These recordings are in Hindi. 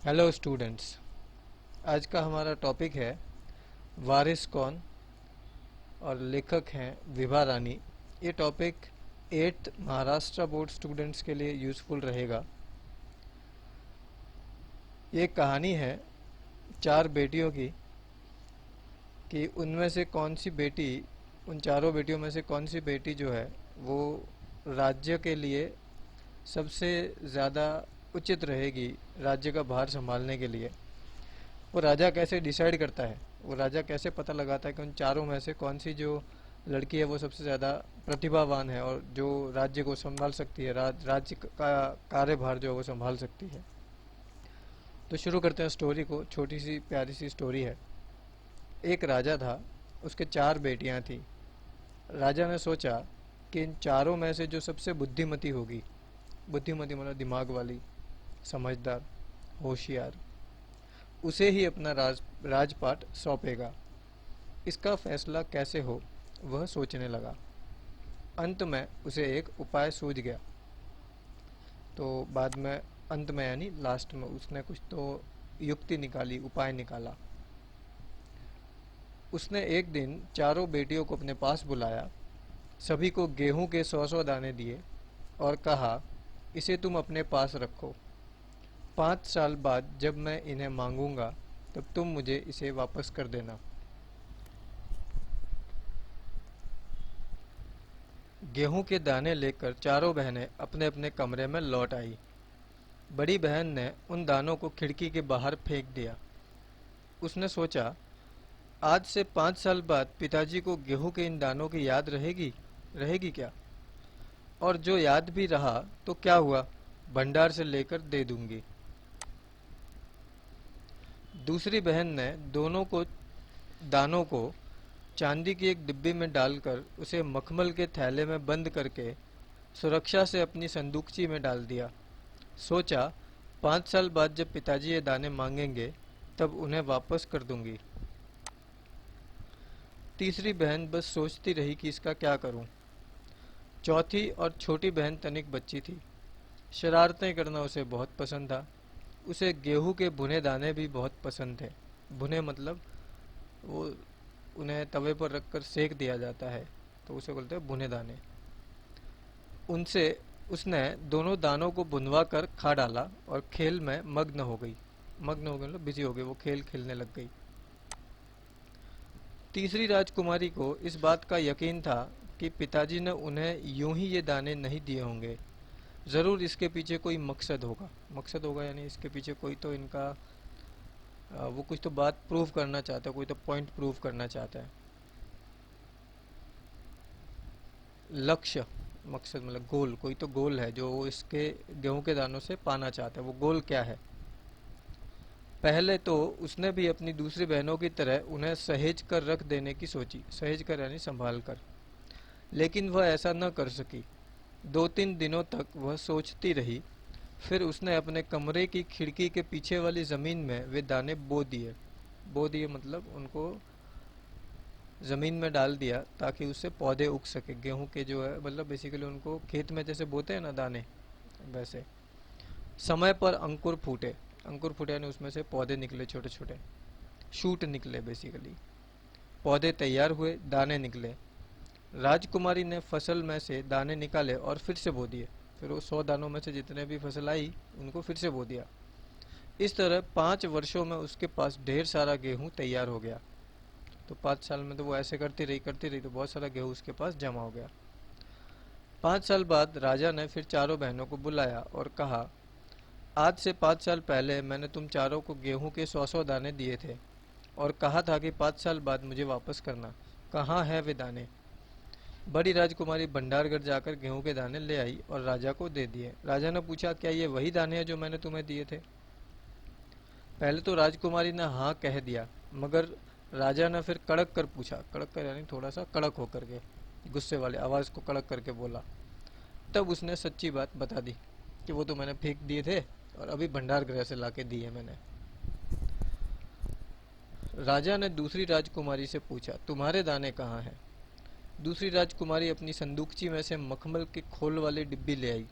Hello students. आज का हमारा टॉपिक है वारिस कौन और लेखक हैं विभा रानी। ये topic 8th Maharashtra board students के लिए यूज़फुल रहेगा। ये कहानी है चार बेटियों की कि उनमें से कौन सी बेटी, उन चारों बेटियों में से कौन सी बेटी जो है वो राज्य के लिए सबसे ज़्यादा उचित रहेगी राज्य का भार संभालने के लिए। वो राजा कैसे डिसाइड करता है, वो राजा कैसे पता लगाता है कि उन चारों में से कौन सी जो लड़की है वो सबसे ज़्यादा प्रतिभावान है और जो राज्य को संभाल सकती है, राज्य का कार्यभार जो है वो संभाल सकती है। तो शुरू करते हैं स्टोरी को। छोटी सी प्यारी सी स्टोरी है। एक राजा था, उसके चार बेटियां थी। राजा ने सोचा कि इन चारों में से जो सबसे बुद्धिमती होगी, बुद्धिमती मतलब दिमाग वाली, समझदार, होशियार, उसे ही अपना राजपाट सौंपेगा। इसका फैसला कैसे हो वह सोचने लगा। अंत में उसे एक उपाय सूझ गया। तो बाद में, अंत में यानी लास्ट में, उसने कुछ तो युक्ति निकाली, उपाय निकाला। उसने एक दिन चारों बेटियों को अपने पास बुलाया, सभी को गेहूं के 100-100 दाने दिए और कहा, इसे तुम अपने पास रखो। 5 साल बाद जब मैं इन्हें मांगूंगा तब तुम मुझे इसे वापस कर देना। गेहूं के दाने लेकर चारों बहनें अपने अपने कमरे में लौट आई। बड़ी बहन ने उन दानों को खिड़की के बाहर फेंक दिया। उसने सोचा, आज से 5 साल बाद पिताजी को गेहूं के इन दानों की याद रहेगी रहेगी क्या? और जो याद भी रहा तो क्या हुआ, भंडार से लेकर दे दूंगी। दूसरी बहन ने दोनों को दानों को चांदी की एक डिब्बी में डालकर उसे मखमल के थैले में बंद करके सुरक्षा से अपनी संदूकची में डाल दिया। सोचा, 5 साल बाद जब पिताजी ये दाने मांगेंगे तब उन्हें वापस कर दूंगी। तीसरी बहन बस सोचती रही कि इसका क्या करूं। चौथी और छोटी बहन तनिक बच्ची थी। शरारतें करना उसे बहुत पसंद था। उसे गेहूं के भुने दाने भी बहुत पसंद थे। भुने मतलब वो उन्हें तवे पर रखकर सेक दिया जाता है, तो उसे बोलते हैं भुने दाने। उनसे उसने दोनों दानों को भुनवा कर खा डाला और खेल में मग्न हो गई। मग्न हो गई मतलब बिजी हो गई, वो खेल खेलने लग गई। तीसरी राजकुमारी को इस बात का यकीन था कि पिताजी ने उन्हें यूं ही ये दाने नहीं दिए होंगे। जरूर इसके पीछे कोई मकसद होगा। मकसद होगा यानी इसके पीछे कोई तो इनका वो कुछ तो बात प्रूव करना चाहता है, कोई तो पॉइंट प्रूव करना चाहता है। लक्ष्य, मकसद मतलब गोल, कोई तो गोल है जो वो इसके गेहूं के दानों से पाना चाहता है। वो गोल क्या है? पहले तो उसने भी अपनी दूसरी बहनों की तरह उन्हें सहेज कर रख देने की सोची। सहेज कर यानी संभाल कर। लेकिन वह ऐसा न कर सकी। 2-3 दिनों तक वह सोचती रही। फिर उसने अपने कमरे की खिड़की के पीछे वाली जमीन में वे दाने बो दिए। बो दिए मतलब उनको जमीन में डाल दिया ताकि उससे पौधे उग सके। गेहूं के जो है मतलब बेसिकली उनको खेत में जैसे बोते हैं ना दाने, वैसे। समय पर अंकुर फूटे। अंकुर फूटे यानी उसमें से पौधे निकले, छोटे छोटे शूट निकले बेसिकली। पौधे तैयार हुए, दाने निकले। राजकुमारी ने फसल में से दाने निकाले और फिर से बो दिए। फिर वो 100 दानों में से जितने भी फसल आई उनको फिर से बो दिया। इस तरह 5 वर्षों में उसके पास ढेर सारा गेहूं तैयार हो गया। तो 5 साल में तो वो ऐसे करती रही तो बहुत सारा गेहूं उसके पास जमा हो गया। 5 साल बाद राजा ने फिर चारों बहनों को बुलाया और कहा, आज से 5 साल पहले मैंने तुम चारों को गेहूं के 100-100 दाने दिए थे और कहा था कि 5 साल बाद मुझे वापस करना। कहाँ है वे दाने? बड़ी राजकुमारी भंडारगढ़ जाकर गेहूं के दाने ले आई और राजा को दे दिए। राजा ने पूछा, क्या ये वही दाने हैं जो मैंने तुम्हें दिए थे? पहले तो राजकुमारी ने हाँ कह दिया, मगर राजा ने फिर कड़क कर पूछा। कड़क कर यानी थोड़ा सा कड़क होकर के, गुस्से वाले आवाज को कड़क करके बोला। तब उसने सच्ची बात बता दी कि वो तो मैंने फेंक दिए थे और अभी भंडार गृह से लाके दिए मैंने। राजा ने दूसरी राजकुमारी से पूछा, तुम्हारे दाने कहाँ हैं? दूसरी राजकुमारी अपनी संदूकची में से मखमल के खोल वाली डिब्बी ले आई।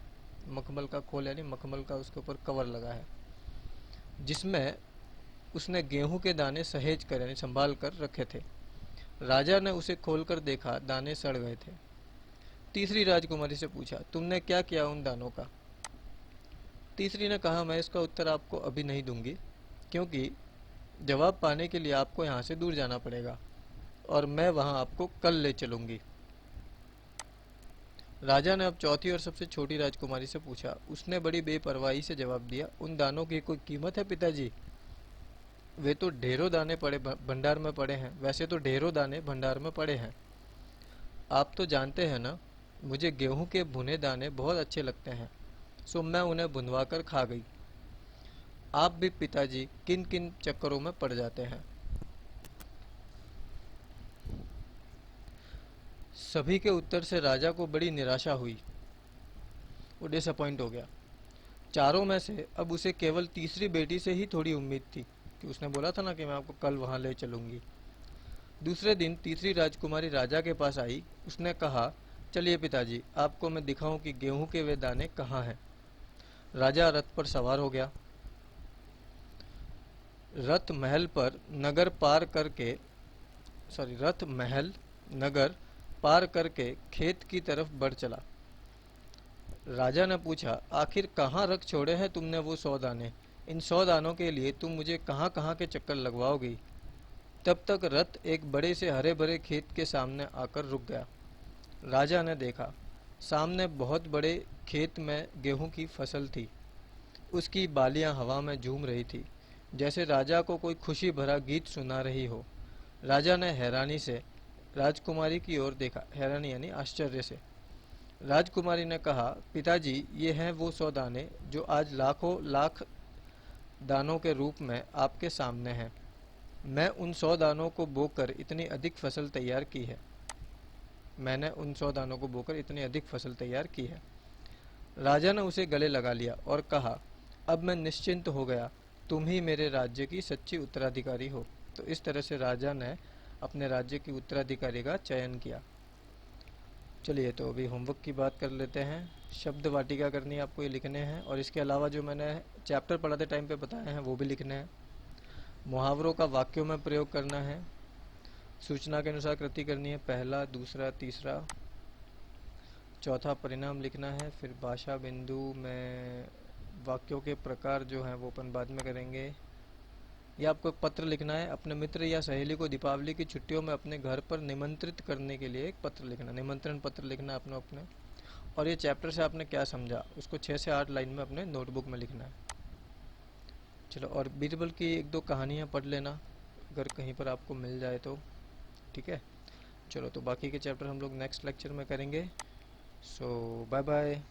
मखमल का खोल यानी मखमल का उसके ऊपर कवर लगा है। जिसमें उसने गेहूं के दाने सहेज कर यानी संभाल कर रखे थे। राजा ने उसे खोलकर देखा, दाने सड़ गए थे। तीसरी राजकुमारी से पूछा, तुमने क्या किया उन दानों का? तीसरी ने कहा, मैं इसका उत्तर आपको अभी नहीं दूंगी, क्योंकि जवाब पाने के लिए आपको यहाँ से दूर जाना पड़ेगा और मैं वहाँ आपको कल ले चलूंगी। राजा ने अब चौथी और सबसे छोटी राजकुमारी से पूछा। उसने बड़ी बेपरवाही से जवाब दिया, उन दानों की कोई कीमत है पिताजी? वे तो ढेरों दाने पड़े भंडार में पड़े हैं, वैसे तो ढेरों दाने भंडार में पड़े हैं। आप तो जानते हैं ना, मुझे गेहूं के भुने दाने बहुत अच्छे लगते हैं, सो मैं उन्हें भुनवा कर खा गई। आप भी पिताजी किन किन चक्करों में पड़ जाते हैं। सभी के उत्तर से राजा को बड़ी निराशा हुई। वो डिसअपॉइंट हो गया। चारों में से अब उसे केवल तीसरी बेटी से ही थोड़ी उम्मीद थी, कि उसने बोला था ना कि मैं आपको कल वहां ले चलूंगी। दूसरे दिन तीसरी राजकुमारी राजा के पास आई। उसने कहा, चलिए पिताजी, आपको मैं दिखाऊं कि गेहूं के वे दाने कहाँ हैं। राजा रथ पर सवार हो गया। रथ महल पर नगर पार करके सॉरी रथ महल नगर पार करके खेत की तरफ बढ़ चला। राजा ने पूछा, आखिर कहाँ रख छोड़े हैं तुमने वो 100 दाने? इन 100 दानों के लिए तुम मुझे कहाँ कहाँ के चक्कर लगवाओगी? तब तक रथ एक बड़े से हरे भरे खेत के सामने आकर रुक गया। राजा ने देखा, सामने बहुत बड़े खेत में गेहूं की फसल थी। उसकी बालियां हवा में झूम रही थी, जैसे राजा को कोई खुशी भरा गीत सुना रही हो। राजा ने हैरानी से राजकुमारी की ओर देखा, हैरानी यानी आश्चर्य से। राजकुमारी ने कहा, पिताजी, ये हैं वो 100 दाने जो आज लाखों लाख दानों के रूप में आपके सामने हैं। मैं उन 100 दानों को बोकर इतनी अधिक फसल तैयार की है। मैंने उन 100 दानों को बोकर इतनी अधिक फसल तैयार की है। राजा ने उसे गले लगा लिया और कहा, अब मैं निश्चिंत हो गया, तुम ही मेरे राज्य की सच्ची उत्तराधिकारी हो। तो इस तरह से राजा ने अपने राज्य की उत्तराधिकारी का चयन किया। चलिए, तो अभी होमवर्क की बात कर लेते हैं। शब्द वाटिका करनी है आपको, ये लिखने हैं, और इसके अलावा जो मैंने चैप्टर पढ़ाते टाइम पे बताए हैं वो भी लिखने हैं। मुहावरों का वाक्यों में प्रयोग करना है। सूचना के अनुसार कृति करनी है, पहला, दूसरा, तीसरा। चौथा परिणाम लिखना है। फिर भाषा बिंदु में वाक्यों के प्रकार जो हैं वो अपन बाद में करेंगे। या आपको एक पत्र लिखना है, अपने मित्र या सहेली को दीपावली की छुट्टियों में अपने घर पर निमंत्रित करने के लिए एक पत्र लिखना, निमंत्रण पत्र लिखना है अपने। और ये चैप्टर से आपने क्या समझा उसको 6 से 8 लाइन में अपने नोटबुक में लिखना है। चलो, और बीरबल की एक दो कहानियाँ पढ़ लेना अगर कहीं पर आपको मिल जाए तो, ठीक है। चलो, तो बाकी के चैप्टर हम लोग नेक्स्ट लेक्चर में करेंगे। सो बाय बाय।